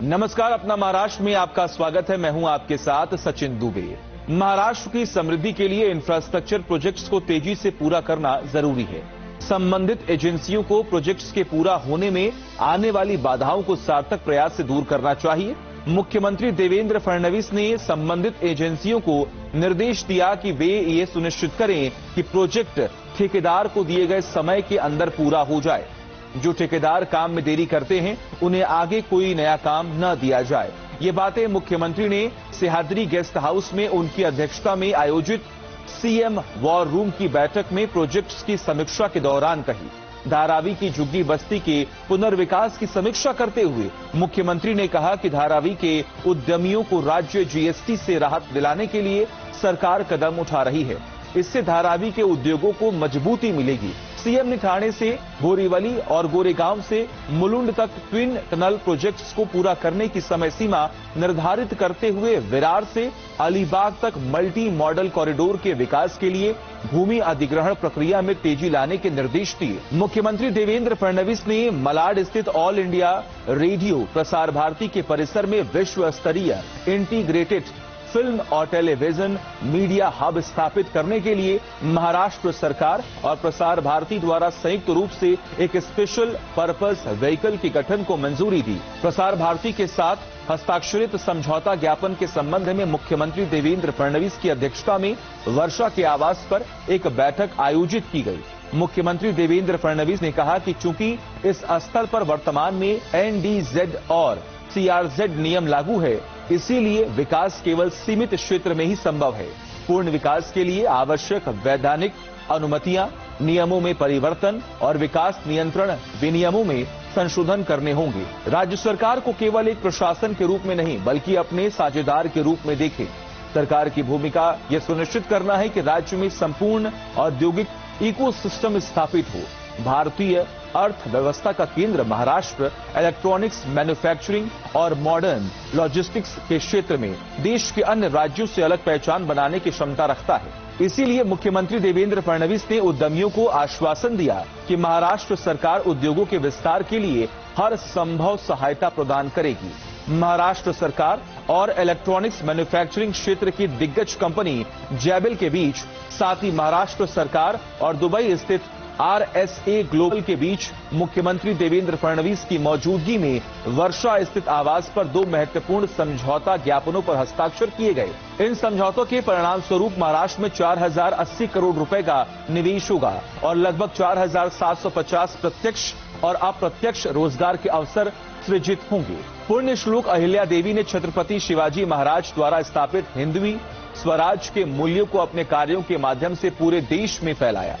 नमस्कार, अपना महाराष्ट्र में आपका स्वागत है। मैं हूं आपके साथ सचिन दुबे। महाराष्ट्र की समृद्धि के लिए इंफ्रास्ट्रक्चर प्रोजेक्ट्स को तेजी से पूरा करना जरूरी है। संबंधित एजेंसियों को प्रोजेक्ट्स के पूरा होने में आने वाली बाधाओं को सार्थक प्रयास से दूर करना चाहिए। मुख्यमंत्री देवेंद्र फडणवीस ने संबंधित एजेंसियों को निर्देश दिया कि वे ये सुनिश्चित करें कि प्रोजेक्ट ठेकेदार को दिए गए समय के अंदर पूरा हो जाए। जो ठेकेदार काम में देरी करते हैं उन्हें आगे कोई नया काम न दिया जाए। ये बातें मुख्यमंत्री ने सह्याद्री गेस्ट हाउस में उनकी अध्यक्षता में आयोजित सीएम वॉर रूम की बैठक में प्रोजेक्ट्स की समीक्षा के दौरान कही। धारावी की झुग्गी बस्ती के पुनर्विकास की समीक्षा करते हुए मुख्यमंत्री ने कहा कि धारावी के उद्यमियों को राज्य जीएसटी से राहत दिलाने के लिए सरकार कदम उठा रही है। इससे धारावी के उद्योगों को मजबूती मिलेगी। सीएम ने ठाणे से बोरीवली और गोरेगांव से मुलुंड तक ट्विन टनल प्रोजेक्ट्स को पूरा करने की समय सीमा निर्धारित करते हुए विरार से अलीबाग तक मल्टी मॉडल कॉरिडोर के विकास के लिए भूमि अधिग्रहण प्रक्रिया में तेजी लाने के निर्देश दिए। मुख्यमंत्री देवेंद्र फडणवीस ने मलाड स्थित all India radio Prasar Bharati के परिसर में विश्व स्तरीय इंटीग्रेटेड फिल्म और टेलीविजन मीडिया हब स्थापित करने के लिए महाराष्ट्र सरकार और प्रसार भारती द्वारा संयुक्त रूप से एक स्पेशल पर्पस व्हीकल के गठन को मंजूरी दी। प्रसार भारती के साथ हस्ताक्षरित समझौता ज्ञापन के संबंध में मुख्यमंत्री देवेंद्र फडणवीस की अध्यक्षता में वर्षा के आवास पर एक बैठक आयोजित की गई। मुख्यमंत्री देवेंद्र फडणवीस ने कहा कि चूंकि इस स्तर पर वर्तमान में एनडीजेड और सीआरजेड नियम लागू है, इसीलिए विकास केवल सीमित क्षेत्र में ही संभव है। पूर्ण विकास के लिए आवश्यक वैधानिक अनुमतियां, नियमों में परिवर्तन और विकास नियंत्रण विनियमों में संशोधन करने होंगे। राज्य सरकार को केवल एक प्रशासन के रूप में नहीं बल्कि अपने साझेदार के रूप में देखें। सरकार की भूमिका यह सुनिश्चित करना है कि राज्य में संपूर्ण औद्योगिक इकोसिस्टम स्थापित हो। भारतीय अर्थव्यवस्था का केंद्र महाराष्ट्र इलेक्ट्रॉनिक्स मैन्युफैक्चरिंग और मॉडर्न लॉजिस्टिक्स के क्षेत्र में देश के अन्य राज्यों से अलग पहचान बनाने की क्षमता रखता है। इसीलिए मुख्यमंत्री देवेंद्र फडणवीस ने उद्यमियों को आश्वासन दिया कि महाराष्ट्र सरकार उद्योगों के विस्तार के लिए हर संभव सहायता प्रदान करेगी। महाराष्ट्र सरकार और इलेक्ट्रॉनिक्स मैन्युफैक्चरिंग क्षेत्र की दिग्गज कंपनी जैबिल के बीच, साथ ही महाराष्ट्र सरकार और दुबई स्थित आरएसए ग्लोबल के बीच मुख्यमंत्री देवेंद्र फडणवीस की मौजूदगी में वर्षा स्थित आवास पर दो महत्वपूर्ण समझौता ज्ञापनों पर हस्ताक्षर किए गए। इन समझौतों के परिणाम स्वरूप महाराष्ट्र में 4080 करोड़ रुपए का निवेश होगा और लगभग 4750 प्रत्यक्ष और अप्रत्यक्ष रोजगार के अवसर सृजित होंगे। पुण्य श्लोक अहिल्या देवी ने छत्रपति शिवाजी महाराज द्वारा स्थापित हिंदवी स्वराज के मूल्यों को अपने कार्यों के माध्यम से पूरे देश में फैलाया।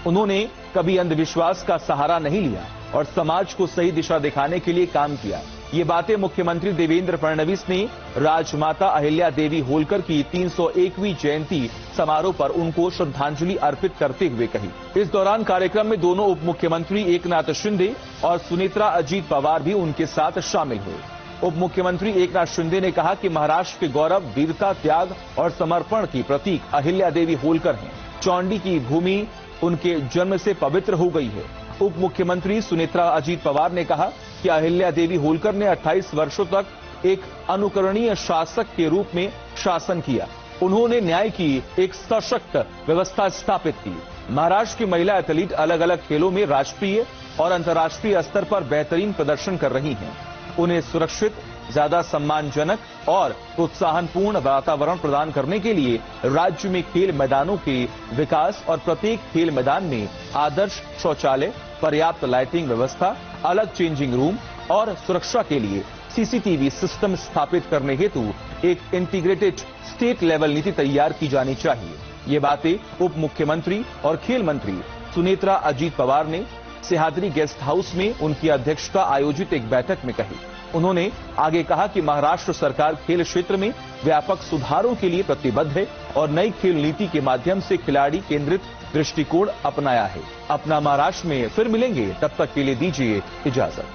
उन्होंने कभी अंधविश्वास का सहारा नहीं लिया और समाज को सही दिशा दिखाने के लिए काम किया। ये बातें मुख्यमंत्री देवेंद्र फडणवीस ने राजमाता अहिल्या देवी होलकर की 301वीं जयंती समारोह पर उनको श्रद्धांजलि अर्पित करते हुए कही। इस दौरान कार्यक्रम में दोनों उप मुख्यमंत्री एकनाथ शिंदे और सुनेत्रा अजीत पवार भी उनके साथ शामिल हुए। उप मुख्यमंत्री एकनाथ शिंदे ने कहा कि महाराष्ट्र के गौरव, वीरता, त्याग और समर्पण की प्रतीक अहिल्या देवी होलकर हैं। चौंडी की भूमि उनके जन्म से पवित्र हो गई है। उप मुख्यमंत्री सुनेत्रा अजीत पवार ने कहा कि अहिल्या देवी होलकर ने 28 वर्षों तक एक अनुकरणीय शासक के रूप में शासन किया। उन्होंने न्याय की एक सशक्त व्यवस्था स्थापित की। महाराष्ट्र की महिला एथलीट अलग अलग खेलों में राष्ट्रीय और अंतर्राष्ट्रीय स्तर पर बेहतरीन प्रदर्शन कर रही हैं। उन्हें सुरक्षित, ज्यादा सम्मानजनक और प्रोत्साहनपूर्ण वातावरण प्रदान करने के लिए राज्य में खेल मैदानों के विकास और प्रत्येक खेल मैदान में आदर्श शौचालय, पर्याप्त लाइटिंग व्यवस्था, अलग चेंजिंग रूम और सुरक्षा के लिए सीसीटीवी सिस्टम स्थापित करने हेतु एक इंटीग्रेटेड स्टेट लेवल नीति तैयार की जानी चाहिए। ये बातें उप मुख्यमंत्री और खेल मंत्री सुनेत्रा अजीत पवार ने सह्याद्री गेस्ट हाउस में उनकी अध्यक्षता आयोजित एक बैठक में कही। उन्होंने आगे कहा कि महाराष्ट्र सरकार खेल क्षेत्र में व्यापक सुधारों के लिए प्रतिबद्ध है और नई खेल नीति के माध्यम से खिलाड़ी केंद्रित दृष्टिकोण अपनाया है। अपना महाराष्ट्र में फिर मिलेंगे, तब तक के लिए दीजिए इजाजत।